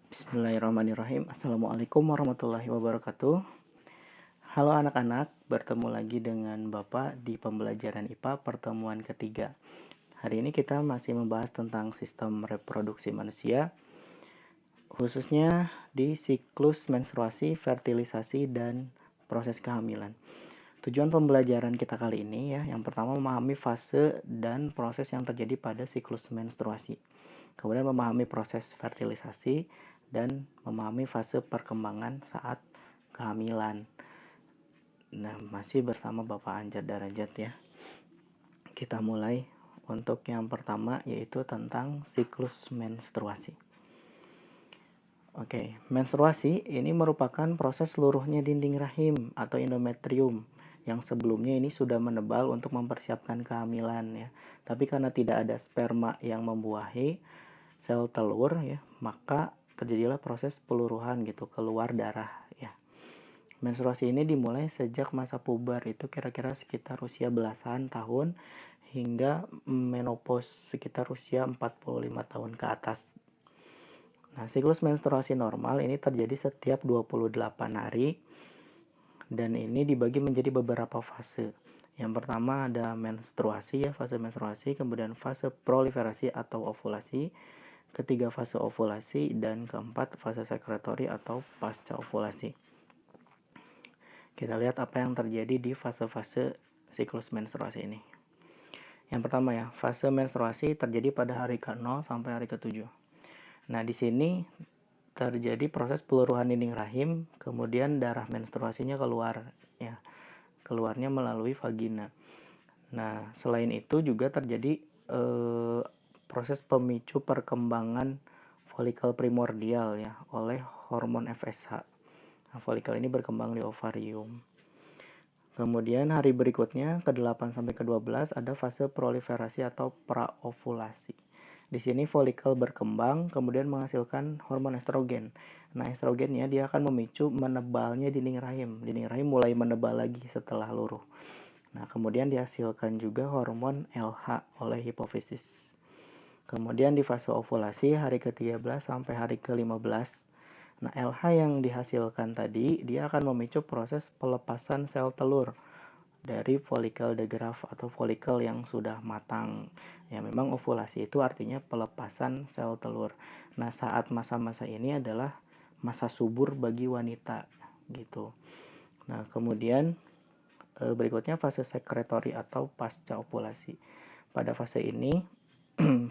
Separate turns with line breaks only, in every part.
Bismillahirrahmanirrahim. Assalamualaikum warahmatullahi wabarakatuh. Halo anak-anak, bertemu lagi dengan Bapak di pembelajaran IPA pertemuan ketiga. Hari ini kita masih membahas tentang sistem reproduksi manusia, khususnya di siklus menstruasi, fertilisasi, dan proses kehamilan. Tujuan pembelajaran kita kali ini yang pertama memahami fase dan proses yang terjadi pada siklus menstruasi. Kemudian memahami proses fertilisasi dan memahami fase perkembangan saat kehamilan. Nah, masih bersama Bapak Anjar Darajat ya. Kita mulai untuk yang pertama yaitu tentang siklus menstruasi. Oke, menstruasi ini merupakan proses luruhnya dinding rahim atau endometrium yang sebelumnya ini sudah menebal untuk mempersiapkan kehamilan ya. Tapi karena tidak ada sperma yang membuahi sel telur ya, maka terjadilah proses peluruhan gitu, keluar darah ya. Menstruasi ini dimulai sejak masa puber, itu kira-kira sekitar usia belasan tahun hingga menopause sekitar usia 45 tahun ke atas. Nah, siklus menstruasi normal ini terjadi setiap 28 hari dan ini dibagi menjadi beberapa fase. Yang pertama ada menstruasi ya, fase menstruasi, kemudian fase proliferasi atau ovulasi, ketiga fase ovulasi, dan keempat fase sekretory atau pasca ovulasi. Kita lihat apa yang terjadi di fase-fase siklus menstruasi ini. Yang pertama ya, fase menstruasi terjadi pada hari ke-0 sampai hari ke-7. Nah, di sini terjadi proses peluruhan dinding rahim, kemudian darah menstruasinya keluar ya. Keluarnya melalui vagina. Nah, selain itu juga terjadi proses pemicu perkembangan folikel primordial ya oleh hormon FSH. Nah, folikel ini berkembang di ovarium. Kemudian hari berikutnya ke-8 sampai ke-12 ada fase proliferasi atau praovulasi. Di sini folikel berkembang kemudian menghasilkan hormon estrogen. Nah, estrogennya dia akan memicu menebalnya dinding rahim. Dinding rahim mulai menebal lagi setelah luruh. Nah, kemudian dihasilkan juga hormon LH oleh hipofisis. Kemudian di fase ovulasi hari ke-13 sampai hari ke-15. Nah, LH yang dihasilkan tadi dia akan memicu proses pelepasan sel telur dari folikel de Graaff atau folikel yang sudah matang. Ya, memang ovulasi itu artinya pelepasan sel telur. Nah, saat masa-masa ini adalah masa subur bagi wanita gitu. Nah, kemudian berikutnya fase sekretory atau pasca ovulasi. Pada fase ini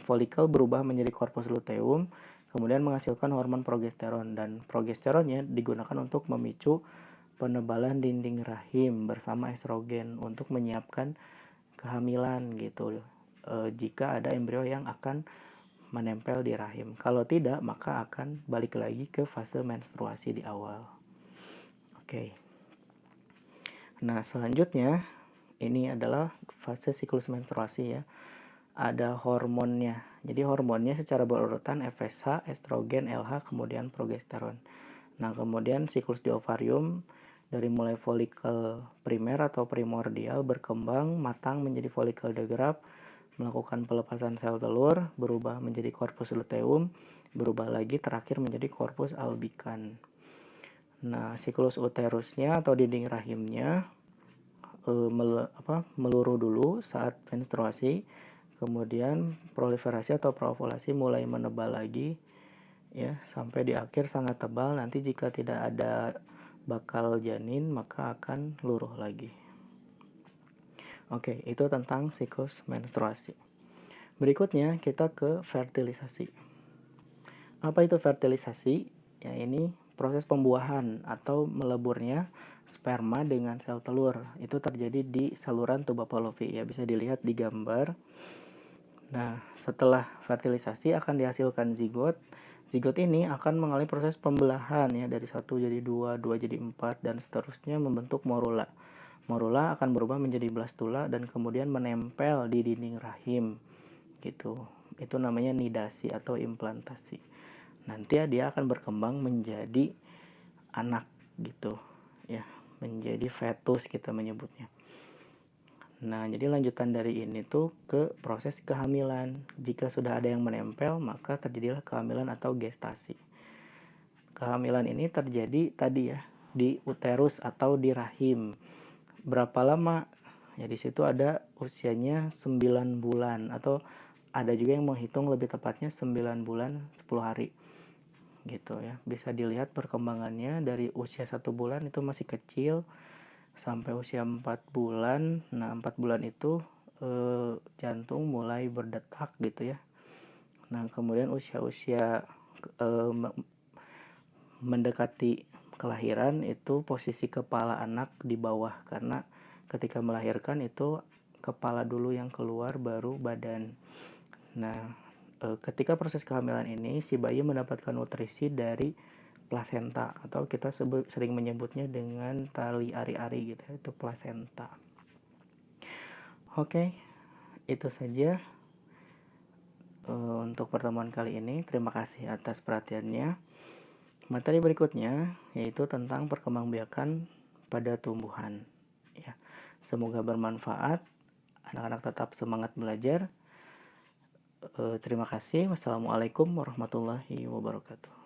folikel berubah menjadi korpus luteum, kemudian menghasilkan hormon progesteron, dan progesteronnya digunakan untuk memicu penebalan dinding rahim bersama estrogen untuk menyiapkan kehamilan gitu. Jika ada embrio yang akan menempel di rahim. Kalau tidak, maka akan balik lagi ke fase menstruasi di awal. Oke. Nah, selanjutnya ini adalah fase siklus menstruasi ya. Ada hormonnya. Jadi hormonnya secara berurutan FSH, estrogen, LH, kemudian progesteron. Nah, kemudian siklus di ovarium dari mulai folikel primer atau primordial berkembang matang menjadi folikel de Graaff, melakukan pelepasan sel telur, berubah menjadi korpus luteum, berubah lagi terakhir menjadi korpus albikan. Nah, siklus uterusnya atau dinding rahimnya meluruh dulu saat menstruasi, kemudian proliferasi atau praovulasi mulai menebal lagi ya sampai di akhir sangat tebal. Nanti jika tidak ada bakal janin maka akan luruh lagi. Oke, itu tentang siklus menstruasi. Berikutnya kita ke fertilisasi. Apa itu fertilisasi? Ya, ini proses pembuahan atau meleburnya sperma dengan sel telur. Itu terjadi di saluran tuba Fallopi ya, bisa dilihat di gambar. Nah, setelah fertilisasi akan dihasilkan zigot. Zigot ini akan mengalami proses pembelahan ya, dari 1 jadi 2, 2 jadi 4, dan seterusnya membentuk morula. Morula akan berubah menjadi blastula dan kemudian menempel di dinding rahim gitu. Itu namanya nidasi atau implantasi. Nanti dia akan berkembang menjadi anak gitu ya, menjadi fetus kita menyebutnya. Nah, jadi lanjutan dari ini tuh ke proses kehamilan. Jika sudah ada yang menempel, maka terjadilah kehamilan atau gestasi. kehamilan ini terjadi tadi ya di uterus atau di rahim. Berapa lama? Ya di situ ada usianya 9 bulan atau ada juga yang menghitung lebih tepatnya 9 bulan 10 hari gitu ya. Bisa dilihat perkembangannya dari usia 1 bulan itu masih kecil sampai usia 4 bulan. Nah, 4 bulan itu jantung mulai berdetak gitu ya. Nah, kemudian usia-usia mendekati kelahiran itu posisi kepala anak di bawah, karena ketika melahirkan itu kepala dulu yang keluar baru badan. Nah, ketika proses kehamilan ini si bayi mendapatkan nutrisi dari plasenta atau kita sering menyebutnya dengan tali ari-ari gitu, itu plasenta. Oke, itu saja untuk pertemuan kali ini. Terima kasih atas perhatiannya. Materi berikutnya yaitu tentang perkembangbiakan pada tumbuhan. Ya, semoga bermanfaat. Anak-anak tetap semangat belajar. Terima kasih. Wassalamualaikum warahmatullahi wabarakatuh.